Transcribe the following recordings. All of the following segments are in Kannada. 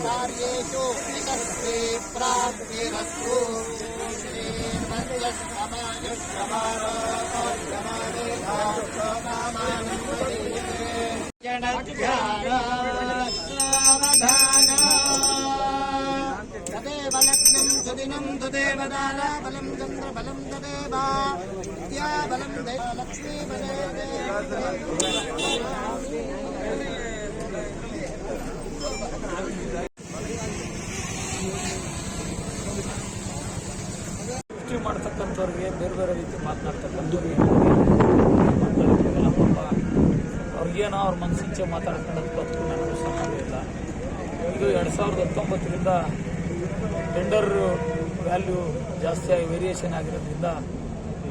ಕಾರ್ಯೇಷು ಯಶಸ್ವಿ ಪ್ರಾಪ್ತಿರಸ್ತು तदेव लग्नं सुदिनं तदेव दाराबलं चन्द्रबलं तदेव विद्याबलं लक्ष्मीबले ಮಾಡ್ತಕ್ಕಂಥವ್ರಿಗೆ ಬೇರೆ ಬೇರೆ ರೀತಿ ಮಾತನಾಡ್ತಕ್ಕಂಥವ್ರಿಗೆ ಪಾಪ ಅವ್ರಿಗೇನೋ ಅವ್ರ ಮನಸ್ಸಿಂಚೆ ಮಾತಾಡ್ಕೊಳ್ಳೋದಕ್ಕೂ ಅದಕ್ಕೂ ನನಗೂ ಸಂಬಂಧ ಇಲ್ಲ. ಇದು 2019ರಿಂದ ಟೆಂಡರ್ ವ್ಯಾಲ್ಯೂ ಜಾಸ್ತಿಯಾಗಿ ವೇರಿಯೇಷನ್ ಆಗಿರೋದ್ರಿಂದ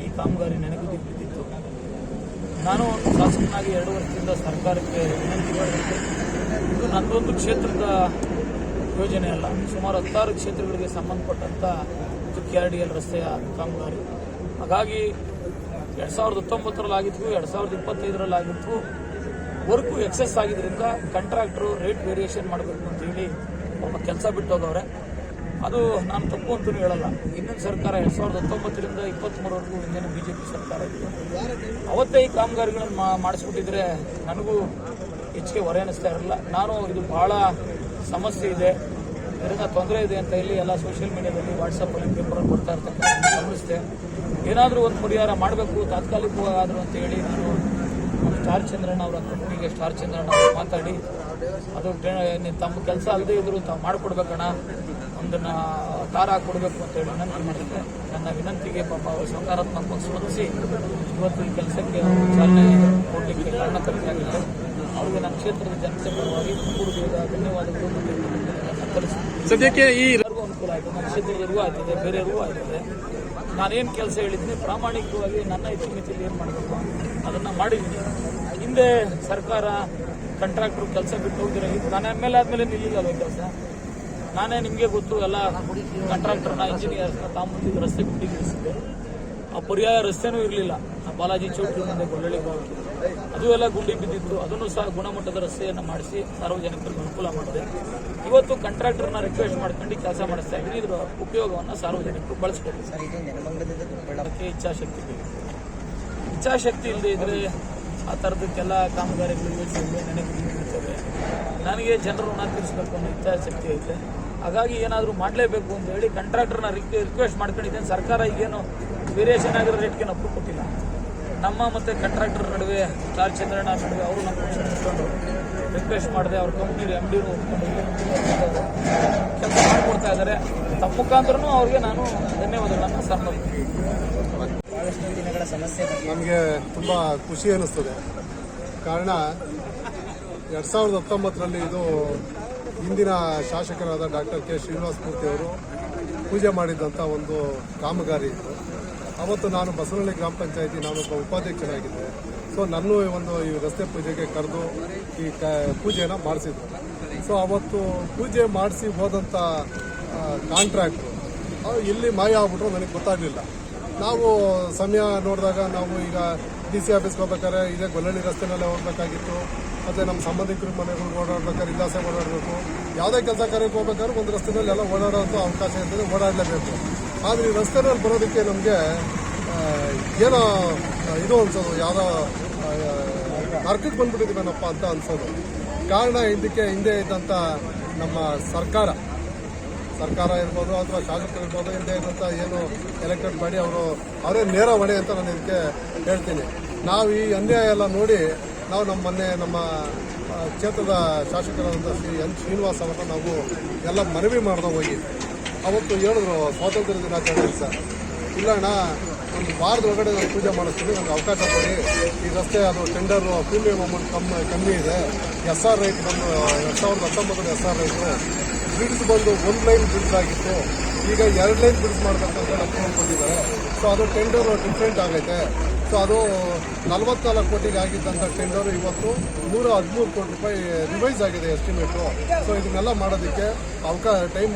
ಈ ಕಾಮಗಾರಿ ನೆನಗುದಿಗೆ ಬಿದ್ದಿತ್ತು. ನಾನು ಶಾಸಕನಾಗಿ 2 ವರ್ಷದಿಂದ ಸರ್ಕಾರಕ್ಕೆ ವಿನಂತಿ ಮಾಡಿದ್ದೆ. ಇದು ನನ್ನದೊಂದು ಕ್ಷೇತ್ರದ ಯೋಜನೆ ಅಲ್ಲ, ಸುಮಾರು 16 ಕ್ಷೇತ್ರಗಳಿಗೆ ಸಂಬಂಧಪಟ್ಟಂಥ KRDL ರಸ್ತೆಯ ಕಾಮಗಾರಿ. ಹಾಗಾಗಿ 2019ರಲ್ಲಾಗಿತ್ತು, 2025ರಲ್ಲಾಗಿತ್ತು. ವರ್ಕು ಎಕ್ಸೆಸ್ ಆಗಿದ್ದರಿಂದ ಕಾಂಟ್ರಾಕ್ಟರು ರೇಟ್ ವೇರಿಯೇಷನ್ ಮಾಡಬೇಕು ಅಂತ ಹೇಳಿ ಒಬ್ಬ ಕೆಲಸ ಬಿಟ್ಟು ಹೋಗವ್ರೆ. ಅದು ನಾನು ತಪ್ಪು ಅಂತೂ ಹೇಳಲ್ಲ. ಇನ್ನೊಂದು ಸರ್ಕಾರ 2019ರಿಂದ 23ವರೆಗೂ ಇನ್ನೇನು BJP ಸರ್ಕಾರ ಇತ್ತು. ಅವತ್ತೇ ಈ ಕಾಮಗಾರಿಗಳನ್ನು ಮಾಡಿಸ್ಬಿಟ್ಟಿದ್ರೆ ನನಗೂ ಹೆಚ್ಚಿಗೆ ಹೊರೆ ಅನ್ನಿಸ್ತಾ ಇರಲಿಲ್ಲ. ನಾನು ಇದು ಬಹಳ ಸಮಸ್ಯೆ ಇದೆ, ಇದರಿಂದ ತೊಂದರೆ ಇದೆ ಅಂತ ಹೇಳಿ ಎಲ್ಲ ಸೋಷಿಯಲ್ ಮೀಡಿಯಾದಲ್ಲಿ, ವಾಟ್ಸಪ್ಪಲ್ಲಿ, ಪೇಪರಲ್ಲಿ ಕೊಡ್ತಾ ಇರ್ತಕ್ಕಂಥ ಗಮನಿಸಿದೆ. ಏನಾದರೂ ಒಂದು ಪರಿಹಾರ ಮಾಡಬೇಕು ತಾತ್ಕಾಲಿಕವಾದರೂ ಅಂತ ಹೇಳಿ ನಾನು ಸ್ಟಾರ್ ಚಂದ್ರಣ್ಣ ಅವರ ಕಂಪ್ನಿಗೆ ಸ್ಟಾರ್ ಚಂದ್ರಣ್ಣ ಅವರು ಮಾತಾಡಿ ಅದು ತಮ್ಮ ಕೆಲಸ ಅಲ್ಲದೆ ಇದ್ರು ತಾವು ಮಾಡಿಕೊಡ್ಬೇಕಣ್ಣ, ಒಂದನ್ನು ತಾರ ಹಾಕೊಡ್ಬೇಕು ಅಂತ ಹೇಳಿ ವಿನಂತಿ ಮಾಡಿದ್ದೆ. ನನ್ನ ವಿನಂತಿಗೆ ಪಾಪ ಅವರು ಸಕಾರಾತ್ಮಕ ಸ್ಪಂದಿಸಿ ಇವತ್ತು ಈ ಕೆಲಸಕ್ಕೆ ಚಾಲನೆ ಕೊಡಲಿಕ್ಕೆ ಕಾರಣಕರ್ತರಾಗಿದ್ದಾರೆ. ಅವರಿಗೆ ನನ್ನ ಕ್ಷೇತ್ರದ ಜನತೆ ಪರವಾಗಿ ಪೂರ್ವದ ಧನ್ಯವಾದಗಳು ಮತ್ತು ಸದ್ಯಕ್ಕೆ ಈ ಅನುಕೂಲ ಆಯಿತು, ನನ್ನ ಕ್ಷೇತ್ರದವರಿಗೂ ಆಗ್ತದೆ, ಬೇರೆಯವ್ರಿಗೂ ಆಗ್ತದೆ. ನಾನೇನು ಕೆಲಸ ಹೇಳಿದ್ದೀನಿ ಪ್ರಾಮಾಣಿಕವಾಗಿ ನನ್ನ ಇತಿಮಿತಿಯಲ್ಲಿ ಏನು ಮಾಡಬೇಕು ಅದನ್ನು ಮಾಡಿದ್ದೀನಿ. ಹಿಂದೆ ಸರ್ಕಾರ ಕಾಂಟ್ರಾಕ್ಟ್ರು ಕೆಲಸ ಬಿಟ್ಟು ಹೋಗಿರೋ ನಾನು ಆದಮೇಲೆ ನಿಲ್ಲಿಲ್ಲ ಕೆಲಸ. ನಾನೇ ನಿಮಗೆ ಗೊತ್ತು, ಎಲ್ಲ ಕಾಂಟ್ರಾಕ್ಟರ್ನ ಇಂಜಿನಿಯರ್ಸ್ನ ತಾಂಬಂದಿದ್ದು ರಸ್ತೆ ಗುಂಡಿಗಿಳಿಸಿದ್ದೆ. ಆ ಪರ್ಯಾಯ ರಸ್ತೆನೂ ಇರಲಿಲ್ಲ. ಬಾಲಾಜಿ ಚೌಟ್ರಿ ಮುಂದೆ ಗೊಳ್ಳಳ್ಳಿ ಬಾವಿಗೆ ಅದು ಎಲ್ಲ ಗುಂಡಿ ಬಿದ್ದಿತ್ತು. ಅದನ್ನು ಸಹ ಗುಣಮಟ್ಟದ ರಸ್ತೆಯನ್ನು ಮಾಡಿಸಿ ಸಾರ್ವಜನಿಕರಿಗೆ ಅನುಕೂಲ ಮಾಡಿದೆ. ಇವತ್ತು ಕಾಂಟ್ರಾಕ್ಟರ್ನ ರಿಕ್ವೆಸ್ಟ್ ಮಾಡ್ಕೊಂಡು ಕೆಲಸ ಮಾಡಿಸ್ತಾ ಇದ್ದೀನಿ. ಇದರ ಉಪಯೋಗವನ್ನು ಸಾರ್ವಜನಿಕರು ಬಳಸ್ಬೇಕು. ಅದಕ್ಕೆ ಇಚ್ಛಾಶಕ್ತಿ ಇಲ್ಲದೆ ಇದ್ರೆ ಆ ಥರದಕ್ಕೆಲ್ಲ ಕಾಮಗಾರಿಗಳು ಯೋಜನೆಗಳು ನೆನಪಿರ್ತವೆ. ನನಗೆ ಜನರು ಋಣ ತೀರಿಸಬೇಕು ಅನ್ನೋ ಇಚ್ಛಾಶಕ್ತಿ ಐತೆ. ಹಾಗಾಗಿ ಏನಾದರೂ ಮಾಡಲೇಬೇಕು ಅಂತ ಹೇಳಿ ಕಾಂಟ್ರಾಕ್ಟರ್ನ ರಿಕ್ವೆಸ್ಟ್ ಮಾಡ್ಕೊಂಡಿದ್ದೇನೆ. ಸರ್ಕಾರ ಈಗೇನು ವೇರಿಯೇಷನ್ ಆಗಿರೋ ರೇಟ್ಗೆ ಒಪ್ಪು ಕೊಟ್ಟಿಲ್ಲ. ನಮ್ಮ ಮತ್ತು ಕಾಂಟ್ರಾಕ್ಟರ್ ನಡುವೆ ಸ್ಟಾರ್ ಚಂದ್ರಣ್ಣ ನಡುವೆ ಅವರು ನಮ್ಮ ಪಕ್ಷ ನಿಂತ್ಕೊಂಡು ರಿಕ್ವೆಸ್ಟ್ ಮಾಡಿದೆ. ಅವ್ರ ಕಂಪ್ನಿ MD ಕೆಲಸ ಮಾಡಿಕೊಡ್ತಾ ಇದ್ದಾರೆ. ತಮ್ಮ ಮುಖಾಂತರನೂ ಅವ್ರಿಗೆ ನಾನು ಧನ್ಯವಾದಗಳನ್ನು ಸಮರ್ಪಿಸ್ತೀನಿ. ನಮಗೆ ತುಂಬ ಖುಷಿ ಅನ್ನಿಸ್ತದೆ. ಕಾರಣ 2019ರಲ್ಲಿ ಇದು ಹಿಂದಿನ ಶಾಸಕರಾದ ಡಾಕ್ಟರ್ ಕೆ ಶ್ರೀನಿವಾಸ ಮೂರ್ತಿ ಅವರು ಪೂಜೆ ಮಾಡಿದಂಥ ಒಂದು ಕಾಮಗಾರಿ ಇತ್ತು. ಅವತ್ತು ನಾನು ಬಸವನಹಳ್ಳಿ ಗ್ರಾಮ ಪಂಚಾಯತಿ ನಾನೊಬ್ಬ ಉಪಾಧ್ಯಕ್ಷರಾಗಿದ್ದೆ. ಸೊ ನನ್ನೂ ಒಂದು ಈ ರಸ್ತೆ ಪೂಜೆಗೆ ಕರೆದು ಈ ಪೂಜೆನ ಮಾಡಿಸಿದ್ರು. ಸೊ ಅವತ್ತು ಪೂಜೆ ಮಾಡಿಸಿ ಹೋದಂಥ ಕಾಂಟ್ರಾಕ್ಟ್ರು ಇಲ್ಲಿ ಮಾಯ ಆಗ್ಬಿಟ್ರು ನನಗೆ ಗೊತ್ತಾಗಲಿಲ್ಲ. ನಾವು ಸಮಯ ನೋಡಿದಾಗ ನಾವು ಈಗ DC ಆಫೀಸ್ಗೆ ಹೋಗ್ಬೇಕಾದ್ರೆ ಇದೇ ಗೊಲ್ಲಳ್ಳಿ ರಸ್ತೆನಲ್ಲೇ ಹೋಗ್ಬೇಕಾಗಿತ್ತು. ಮತ್ತು ನಮ್ಮ ಸಂಬಂಧಿಕರ ಮನೆಗಳಿಗೆ ಓಡಾಡ್ಬೇಕಾದ್ರೆ ಇಲ್ಲಾಸೆ ಓಡಾಡಬೇಕು. ಯಾವುದೇ ಕೆಲಸ ಕಾರ್ಯಕ್ಕೆ ಹೋಗ್ಬೇಕಾದ್ರೆ ಒಂದು ರಸ್ತೆನಲ್ಲಿ ಎಲ್ಲ ಓಡಾಡೋಂಥ ಅವಕಾಶ ಇರ್ತದೆ, ಓಡಾಡಲೇಬೇಕು. ಆದರೆ ಈ ರಸ್ತೆನಲ್ಲಿ ಬರೋದಕ್ಕೆ ನಮಗೆ ಏನೋ ಇದು ಅನ್ಸೋದು, ಯಾವುದೋ ಅರ್ಕಕ್ಕೆ ಬಂದ್ಬಿಟ್ಟಿದ್ದೀವೇನಪ್ಪ ಅಂತ ಅನ್ಸೋದು. ಕಾರಣ ಇದಕ್ಕೆ ಹಿಂದೆ ಇದ್ದಂಥ ನಮ್ಮ ಸರ್ಕಾರ ಇರ್ಬೋದು ಅಥವಾ ಶಾಸಕರು ಇರ್ಬೋದು, ಹಿಂದೆ ಇದ್ದಂಥ ಏನು ಎಲೆಕ್ಟೆಡ್ ಬಾಡಿ ಅವರೇ ನೇರ ಹೊಣೆ ಅಂತ ನಾನು ಇದಕ್ಕೆ ಹೇಳ್ತೀನಿ. ನಾವು ಈ ಅನ್ಯಾಯ ಎಲ್ಲ ನೋಡಿ ನಾವು ನಮ್ಮ ಕ್ಷೇತ್ರದ ಶಾಸಕರಾದಂಥ ಶ್ರೀ N. ಶ್ರೀನಿವಾಸ್ ಅವರನ್ನು ನಾವು ಎಲ್ಲ ಮನವಿ ಮಾಡ್ದೆ ಹೋಗಿ. ಅವತ್ತು ಹೇಳಿದ್ರು ಸ್ವಾತಂತ್ರ್ಯ ದಿನಾಚರಣೆ ಸರ್, ಇಲ್ಲ ಅಣ್ಣ ಒಂದು ವಾರದ ಒಳಗಡೆ ನಾನು ಪೂಜೆ ಮಾಡಿಸ್ತೀನಿ, ನನಗೆ ಅವಕಾಶ ಕೊಡಿ. ಈ ರಸ್ತೆ ಅದು ಟೆಂಡರು ಪ್ರೀಮಿಯಂ ಅಮೌಂಟ್ ಕಮ್ಮಿ ಇದೆ. SR ರೈಟ್ ಬಂದು 2019 SR ರೈಟು ಬ್ರಿಡ್ಸ್ ಬಂದು 1 ಲೈನ್ ಬ್ರಿಡ್ಸ್ ಆಗಿತ್ತು. ಈಗ 2 ಲೈನ್ ಬ್ರಿಡ್ಸ್ ಮಾಡಬೇಕಂತ ಅಪ್ರೂವಲ್ ಕೊಟ್ಟಿದ್ದಾರೆ. ಸೊ ಅದು ಟೆಂಡರ್ ಡಿಫ್ರೆಂಟ್ ಆಗೈತೆ. ಸೊ ಅದು 44 ಕೋಟಿಗೆ ಆಗಿದ್ದಂಥ ಟೆಂಡರ್ ಇವತ್ತು 113 ಕೋಟಿ ರೂಪಾಯಿ ರಿವೈಸ್ ಆಗಿದೆ ಎಸ್ಟಿಮೇಟು. ಸೊ ಇದನ್ನೆಲ್ಲ ಮಾಡೋದಕ್ಕೆ ಟೈಮ್